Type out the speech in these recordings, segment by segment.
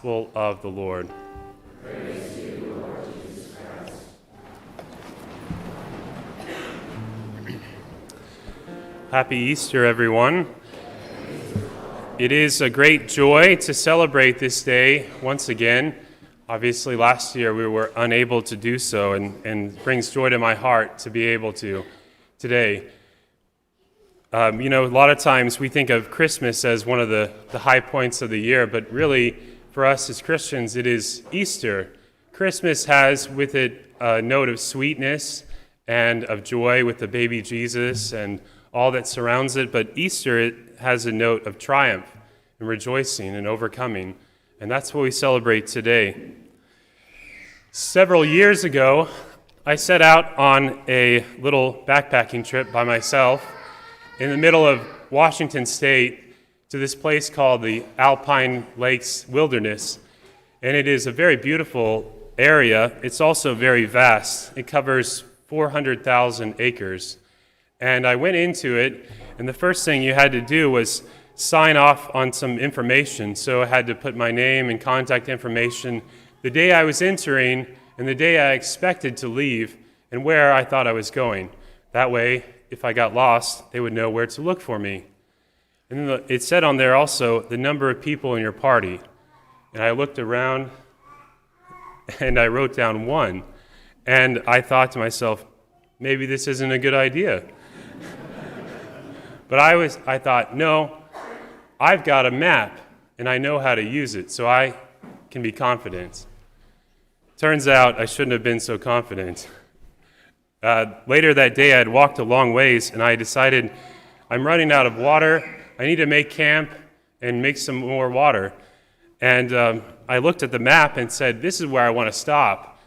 Gospel of the Lord. Praise to you, Lord Jesus Christ. Happy Easter, everyone. It is a great joy to celebrate this day once again. Obviously, last year we were unable to do so, and brings joy to my heart to be able to today. A lot of times we think of Christmas as one of the high points of the year, but really, for us as Christians, it is Easter. Christmas has with it a note of sweetness and of joy with the baby Jesus and all that surrounds it, but Easter it has a note of triumph and rejoicing and overcoming, and that's what we celebrate today. Several years ago, I set out on a little backpacking trip by myself in the middle of Washington State to this place called the Alpine Lakes Wilderness. And it is a very beautiful area. It's also very vast. It covers 400,000 acres. And I went into it, and the first thing you had to do was sign off on some information. So I had to put my name and contact information, the day I was entering, and the day I expected to leave, and where I thought I was going. That way, if I got lost, they would know where to look for me. And then it said on there also the number of people in your party. And I looked around and I wrote down 1. And I thought to myself, maybe this isn't a good idea. But I thought, no, I've got a map and I know how to use it, so I can be confident. Turns out I shouldn't have been so confident. Later that day, I had walked a long ways and I decided I'm running out of water. I need to make camp and make some more water. And I looked at the map and said, this is where I want to stop.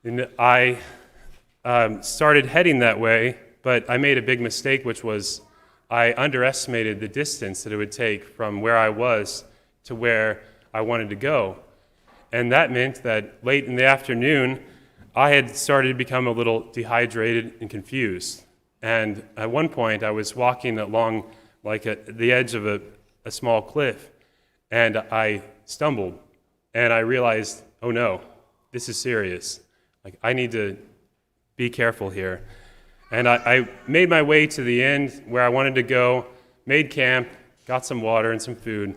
And I started heading that way, but I made a big mistake, which was I underestimated the distance that it would take from where I was to where I wanted to go. And that meant that late in the afternoon, I had started to become a little dehydrated and confused. And at one point, I was walking along the edge of a small cliff, and I stumbled, and I realized, oh no, this is serious. I need to be careful here. And I made my way to the end where I wanted to go, made camp, got some water and some food,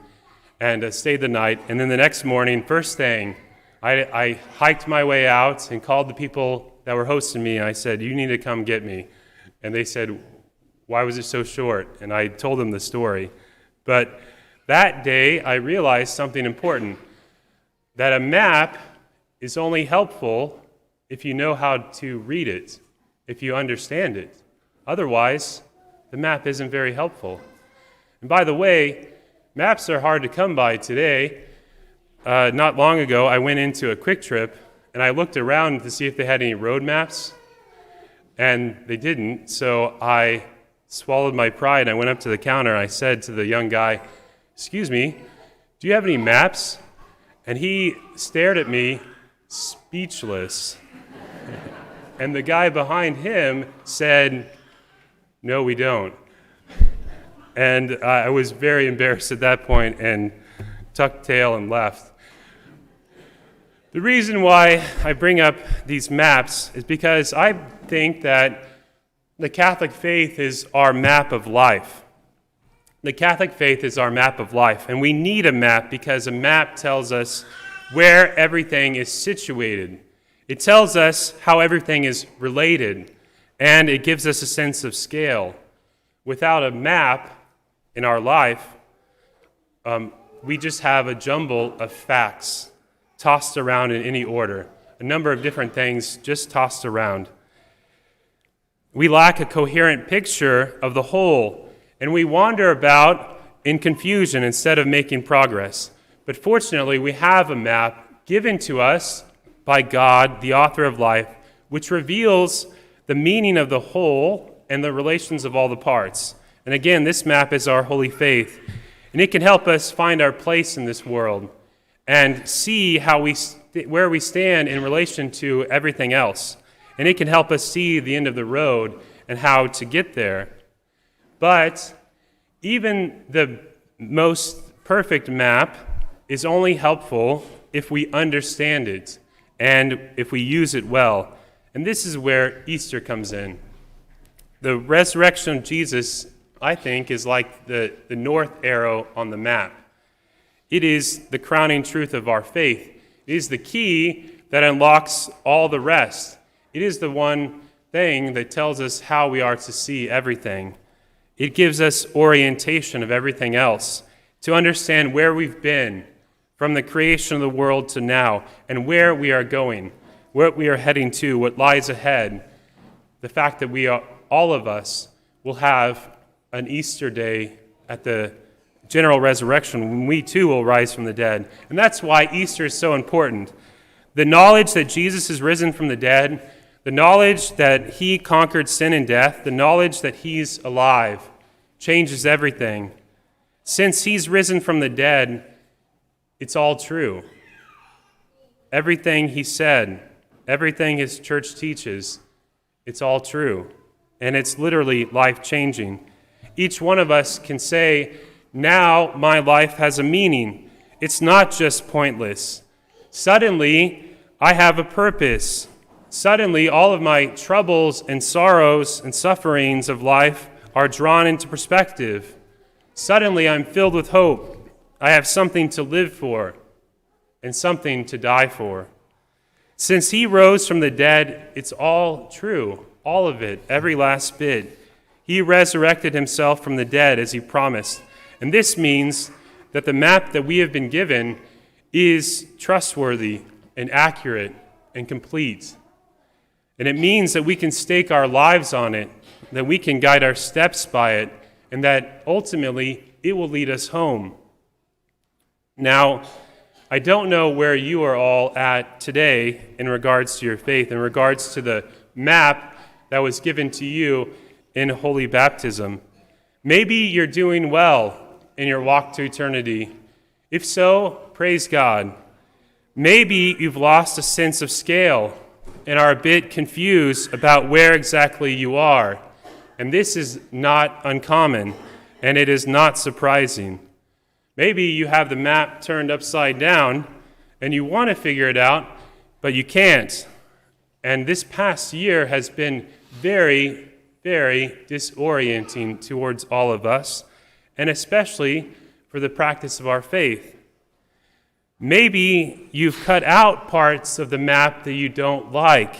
and stayed the night. And then the next morning, first thing, I hiked my way out and called the people that were hosting me, and I said, you need to come get me. And they said, why was it so short? And I told them the story. But that day, I realized something important, that a map is only helpful if you know how to read it, if you understand it. Otherwise, the map isn't very helpful. And by the way, maps are hard to come by today. Not long ago, I went into a Quick Trip, and I looked around to see if they had any road maps, and they didn't, so I swallowed my pride. I went up to the counter. I said to the young guy, excuse me, do you have any maps? And he stared at me, speechless. And the guy behind him said, no, we don't. And I was very embarrassed at that point and tucked tail and left. The reason why I bring up these maps is because I think that the Catholic faith is our map of life. The Catholic faith is our map of life, and we need a map because a map tells us where everything is situated. It tells us how everything is related, and it gives us a sense of scale. Without a map in our life, we just have a jumble of facts tossed around in any order, a number of different things just tossed around. We lack a coherent picture of the whole, and we wander about in confusion instead of making progress. But fortunately, we have a map given to us by God, the author of life, which reveals the meaning of the whole and the relations of all the parts. And again, this map is our holy faith, and it can help us find our place in this world and see where we stand in relation to everything else. And it can help us see the end of the road and how to get there. But even the most perfect map is only helpful if we understand it and if we use it well. And this is where Easter comes in. The resurrection of Jesus, I think, is like the north arrow on the map. It is the crowning truth of our faith. It is the key that unlocks all the rest. It is the one thing that tells us how we are to see everything. It gives us orientation of everything else, to understand where we've been from the creation of the world to now, and where we are going, where we are heading to, what lies ahead. The fact that we are, all of us will have an Easter day at the general resurrection when we too will rise from the dead. And that's why Easter is so important. The knowledge that Jesus is risen from the dead, the knowledge that he conquered sin and death, the knowledge that he's alive, changes everything. Since he's risen from the dead, it's all true. Everything he said, everything his church teaches, it's all true. And it's literally life-changing. Each one of us can say, now my life has a meaning. It's not just pointless. Suddenly, I have a purpose. Suddenly, all of my troubles and sorrows and sufferings of life are drawn into perspective. Suddenly, I'm filled with hope. I have something to live for and something to die for. Since he rose from the dead, it's all true, all of it, every last bit. He resurrected himself from the dead as he promised. And this means that the map that we have been given is trustworthy and accurate and complete. And it means that we can stake our lives on it, that we can guide our steps by it, and that ultimately it will lead us home. Now, I don't know where you are all at today in regards to your faith, in regards to the map that was given to you in holy baptism. Maybe you're doing well in your walk to eternity. If so, praise God. Maybe you've lost a sense of scale and are a bit confused about where exactly you are. And this is not uncommon, and it is not surprising. Maybe you have the map turned upside down and you want to figure it out, but you can't. And this past year has been very, very disorienting towards all of us, and especially for the practice of our faith. Maybe you've cut out parts of the map that you don't like,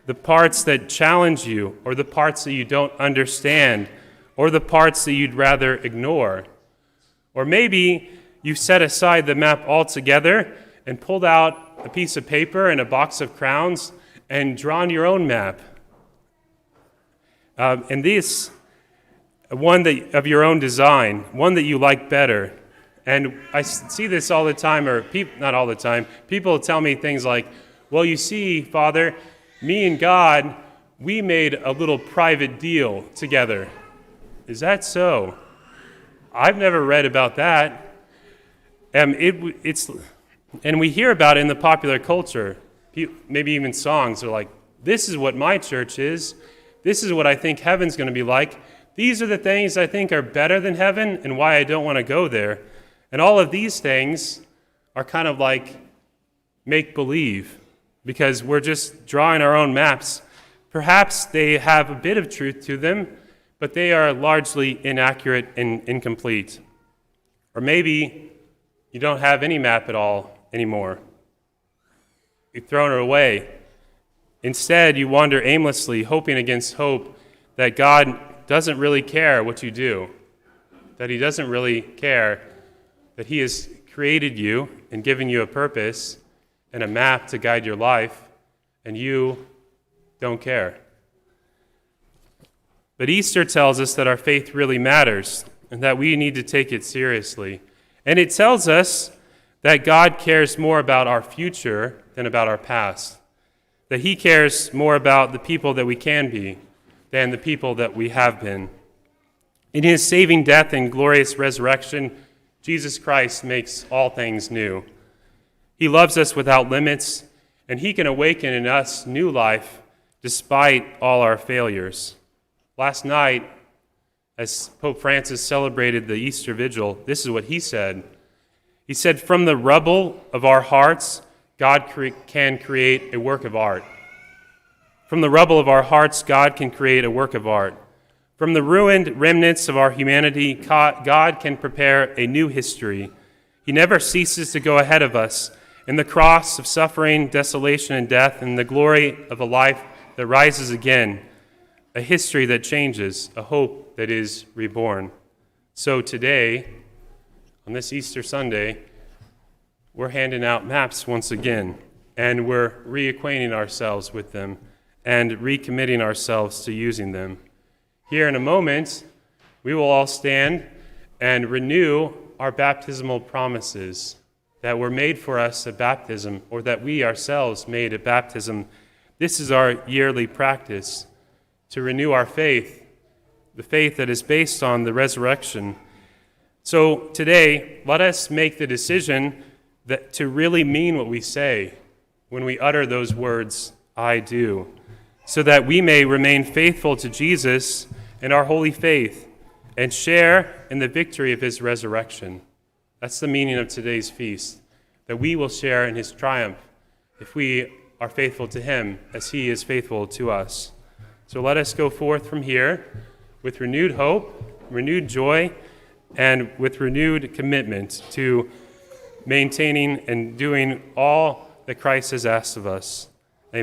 the parts that challenge you, or the parts that you don't understand, or the parts that you'd rather ignore. Or maybe you've set aside the map altogether and pulled out a piece of paper and a box of crowns and drawn your own map. And this, one that of your own design, one that you like better. And I see this all the time, or not all the time. People tell me things like, well, you see, Father, me and God, we made a little private deal together. Is that so? I've never read about that. And we hear about it in the popular culture. Maybe even songs are like, this is what my church is. This is what I think heaven's going to be like. These are the things I think are better than heaven and why I don't want to go there. And all of these things are kind of like make-believe because we're just drawing our own maps. Perhaps they have a bit of truth to them, but they are largely inaccurate and incomplete. Or maybe you don't have any map at all anymore. You've thrown it away. Instead, you wander aimlessly, hoping against hope that God doesn't really care what you do, that he doesn't really care that he has created you and given you a purpose and a map to guide your life, and you don't care. But Easter tells us that our faith really matters and that we need to take it seriously. And it tells us that God cares more about our future than about our past, that he cares more about the people that we can be than the people that we have been. In his saving death and glorious resurrection, Jesus Christ makes all things new. He loves us without limits, and he can awaken in us new life despite all our failures. Last night, as Pope Francis celebrated the Easter Vigil, this is what he said. He said, from the rubble of our hearts, God can create a work of art. From the rubble of our hearts, God can create a work of art. From the ruined remnants of our humanity, God can prepare a new history. He never ceases to go ahead of us in the cross of suffering, desolation, and death, and the glory of a life that rises again, a history that changes, a hope that is reborn. So today, on this Easter Sunday, we're handing out maps once again, and we're reacquainting ourselves with them and recommitting ourselves to using them. Here in a moment, we will all stand and renew our baptismal promises that were made for us at baptism, or that we ourselves made at baptism. This is our yearly practice to renew our faith, the faith that is based on the resurrection. So today, let us make the decision that to really mean what we say when we utter those words, I do, so that we may remain faithful to Jesus and our holy faith and share in the victory of his resurrection. That's the meaning of today's feast, that we will share in his triumph if we are faithful to him as he is faithful to us. So let us go forth from here with renewed hope, renewed joy, and with renewed commitment to maintaining and doing all that Christ has asked of us.